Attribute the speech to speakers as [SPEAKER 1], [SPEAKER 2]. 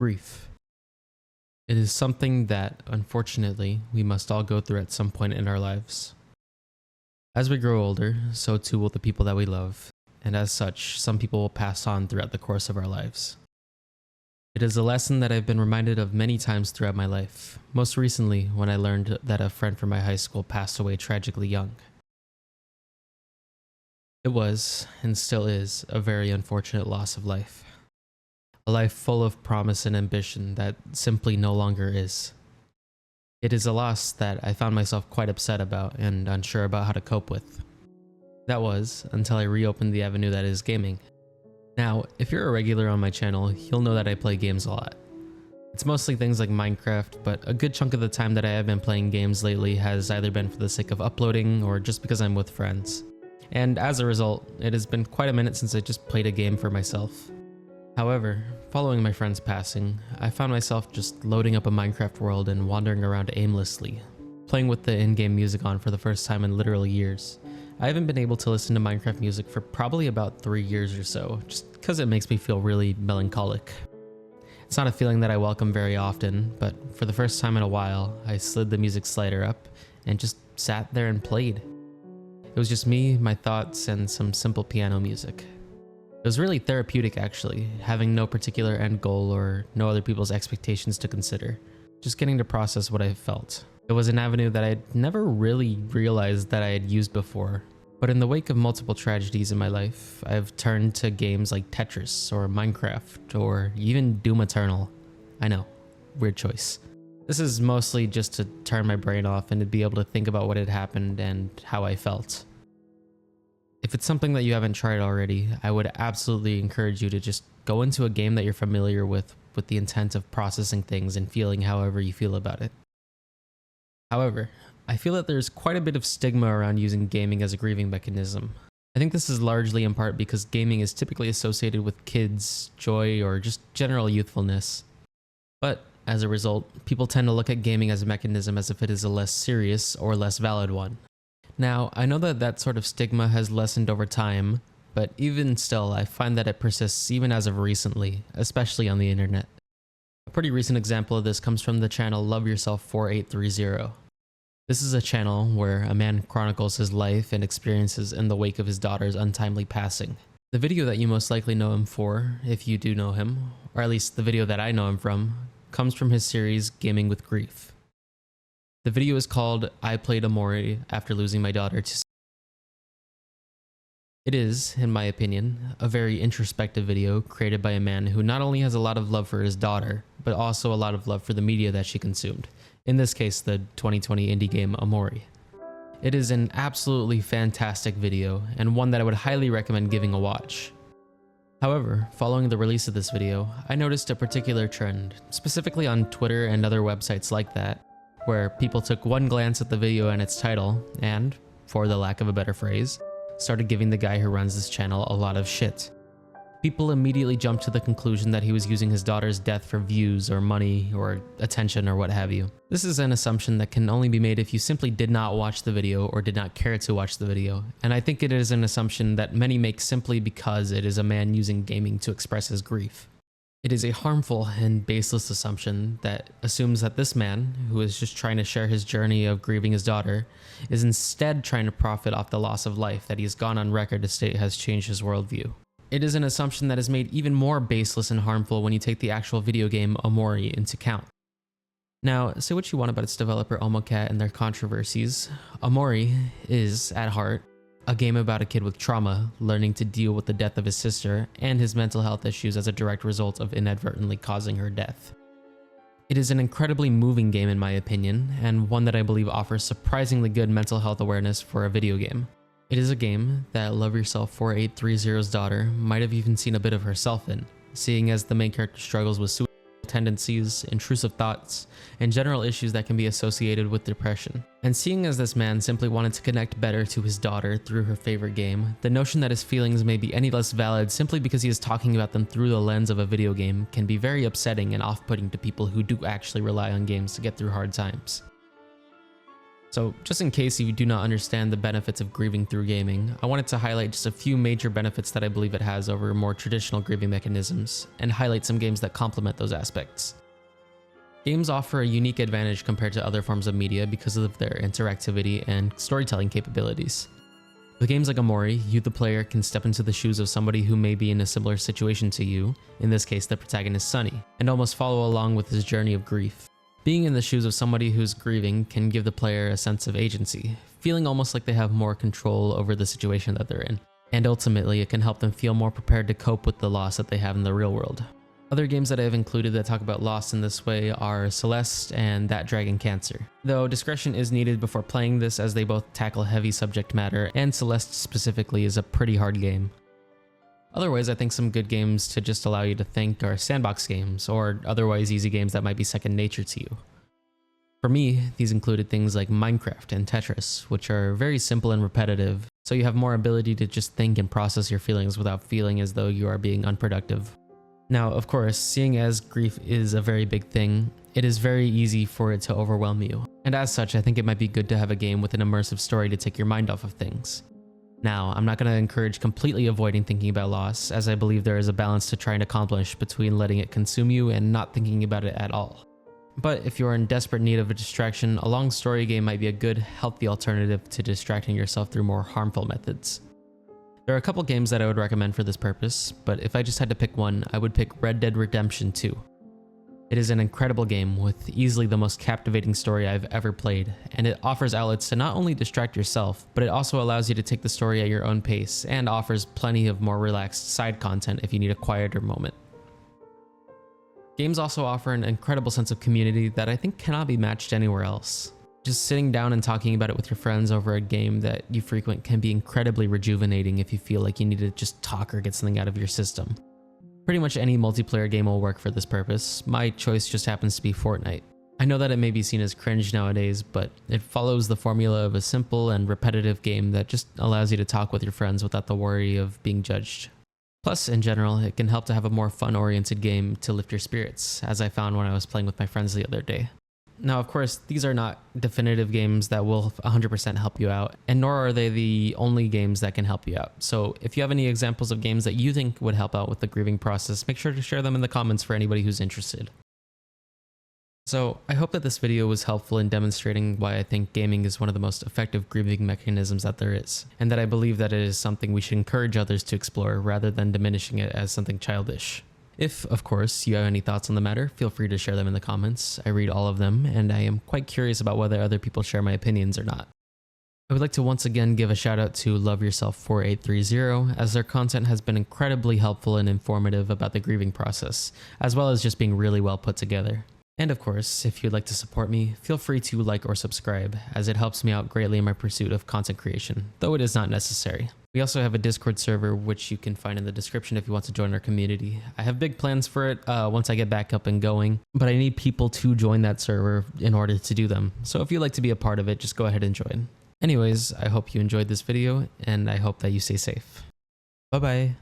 [SPEAKER 1] Grief. It is something that, unfortunately, we must all go through at some point in our lives. As we grow older, so too will the people that we love, and as such, some people will pass on throughout the course of our lives. It is a lesson that I've been reminded of many times throughout my life, most recently when I learned that a friend from my high school passed away tragically young. It was, and still is, a very unfortunate loss of life. A life full of promise and ambition that simply no longer is. It is a loss that I found myself quite upset about and unsure about how to cope with. That was until I reopened the avenue that is gaming. Now, if you're a regular on my channel, you'll know that I play games a lot. It's mostly things like Minecraft, but a good chunk of the time that I have been playing games lately has either been for the sake of uploading or just because I'm with friends. And as a result, it has been quite a minute since I just played a game for myself. However, following my friend's passing, I found myself just loading up a Minecraft world and wandering around aimlessly, playing with the in-game music on for the first time in literal years. I haven't been able to listen to Minecraft music for probably about 3 years or so, just because it makes me feel really melancholic. It's not a feeling that I welcome very often, but for the first time in a while, I slid the music slider up and just sat there and played. It was just me, my thoughts, and some simple piano music. It was really therapeutic actually, having no particular end goal or no other people's expectations to consider, just getting to process what I felt. It was an avenue that I'd never really realized that I had used before, but in the wake of multiple tragedies in my life, I've turned to games like Tetris or Minecraft or even Doom Eternal. I know, weird choice. This is mostly just to turn my brain off and to be able to think about what had happened and how I felt. If it's something that you haven't tried already, I would absolutely encourage you to just go into a game that you're familiar with the intent of processing things and feeling however you feel about it. However, I feel that there's quite a bit of stigma around using gaming as a grieving mechanism. I think this is largely in part because gaming is typically associated with kids, joy, or just general youthfulness. But as a result, people tend to look at gaming as a mechanism as if it is a less serious or less valid one. Now, I know that that sort of stigma has lessened over time, but even still, I find that it persists even as of recently, especially on the internet. A pretty recent example of this comes from the channel Love Yourself 4830. This is a channel where a man chronicles his life and experiences in the wake of his daughter's untimely passing. The video that you most likely know him for, if you do know him, or at least the video that I know him from, comes from his series Gaming with Grief. The video is called I Played Amori After Losing My Daughter to... It is, in my opinion, a very introspective video created by a man who not only has a lot of love for his daughter, but also a lot of love for the media that she consumed. In this case, the 2020 indie game Amori. It is an absolutely fantastic video, and one that I would highly recommend giving a watch. However, following the release of this video, I noticed a particular trend, specifically on Twitter and other websites like that, where people took one glance at the video and its title and, for the lack of a better phrase, started giving the guy who runs this channel a lot of shit. People immediately jumped to the conclusion that he was using his daughter's death for views or money or attention or what have you. This is an assumption that can only be made if you simply did not watch the video or did not care to watch the video, and I think it is an assumption that many make simply because it is a man using gaming to express his grief. It is a harmful and baseless assumption that assumes that this man, who is just trying to share his journey of grieving his daughter, is instead trying to profit off the loss of life that he has gone on record to state has changed his worldview. It is an assumption that is made even more baseless and harmful when you take the actual video game Amori into account. Now, say what you want about its developer Omocat and their controversies, Amori is, at heart, a game about a kid with trauma learning to deal with the death of his sister and his mental health issues as a direct result of inadvertently causing her death. It is an incredibly moving game in my opinion, and one that I believe offers surprisingly good mental health awareness for a video game. It is a game that Love Yourself 4830's daughter might have even seen a bit of herself in, seeing as the main character struggles with suicidal tendencies, intrusive thoughts, and general issues that can be associated with depression. And seeing as this man simply wanted to connect better to his daughter through her favorite game, the notion that his feelings may be any less valid simply because he is talking about them through the lens of a video game can be very upsetting and off-putting to people who do actually rely on games to get through hard times. So just in case you do not understand the benefits of grieving through gaming, I wanted to highlight just a few major benefits that I believe it has over more traditional grieving mechanisms, and highlight some games that complement those aspects. Games offer a unique advantage compared to other forms of media because of their interactivity and storytelling capabilities. With games like Amori, you the player can step into the shoes of somebody who may be in a similar situation to you, in this case the protagonist Sunny, and almost follow along with his journey of grief. Being in the shoes of somebody who's grieving can give the player a sense of agency, feeling almost like they have more control over the situation that they're in. And ultimately, it can help them feel more prepared to cope with the loss that they have in the real world. Other games that I have included that talk about loss in this way are Celeste and That Dragon Cancer. Though discretion is needed before playing this, as they both tackle heavy subject matter, and Celeste specifically is a pretty hard game. Otherwise, I think some good games to just allow you to think are sandbox games, or otherwise easy games that might be second nature to you. For me, these included things like Minecraft and Tetris, which are very simple and repetitive, so you have more ability to just think and process your feelings without feeling as though you are being unproductive. Now, of course, seeing as grief is a very big thing, it is very easy for it to overwhelm you, and as such, I think it might be good to have a game with an immersive story to take your mind off of things. Now, I'm not going to encourage completely avoiding thinking about loss, as I believe there is a balance to try and accomplish between letting it consume you and not thinking about it at all. But if you are in desperate need of a distraction, a long story game might be a good, healthy alternative to distracting yourself through more harmful methods. There are a couple games that I would recommend for this purpose, but if I just had to pick one, I would pick Red Dead Redemption 2. It is an incredible game with easily the most captivating story I've ever played, and it offers outlets to not only distract yourself, but it also allows you to take the story at your own pace and offers plenty of more relaxed side content if you need a quieter moment. Games also offer an incredible sense of community that I think cannot be matched anywhere else. Just sitting down and talking about it with your friends over a game that you frequent can be incredibly rejuvenating if you feel like you need to just talk or get something out of your system. Pretty much any multiplayer game will work for this purpose. My choice just happens to be Fortnite. I know that it may be seen as cringe nowadays, but it follows the formula of a simple and repetitive game that just allows you to talk with your friends without the worry of being judged. Plus, in general, it can help to have a more fun-oriented game to lift your spirits, as I found when I was playing with my friends the other day. Now, of course, these are not definitive games that will 100% help you out, and nor are they the only games that can help you out. So if you have any examples of games that you think would help out with the grieving process, make sure to share them in the comments for anybody who's interested. So I hope that this video was helpful in demonstrating why I think gaming is one of the most effective grieving mechanisms that there is, and that I believe that it is something we should encourage others to explore rather than diminishing it as something childish. If, of course, you have any thoughts on the matter, feel free to share them in the comments. I read all of them, and I am quite curious about whether other people share my opinions or not. I would like to once again give a shout out to Love Yourself 4830, as their content has been incredibly helpful and informative about the grieving process, as well as just being really well put together. And of course, if you'd like to support me, feel free to like or subscribe, as it helps me out greatly in my pursuit of content creation, though it is not necessary. We also have a Discord server, which you can find in the description if you want to join our community. I have big plans for it once I get back up and going, but I need people to join that server in order to do them. So if you'd like to be a part of it, just go ahead and join. Anyways, I hope you enjoyed this video, and I hope that you stay safe. Bye-bye.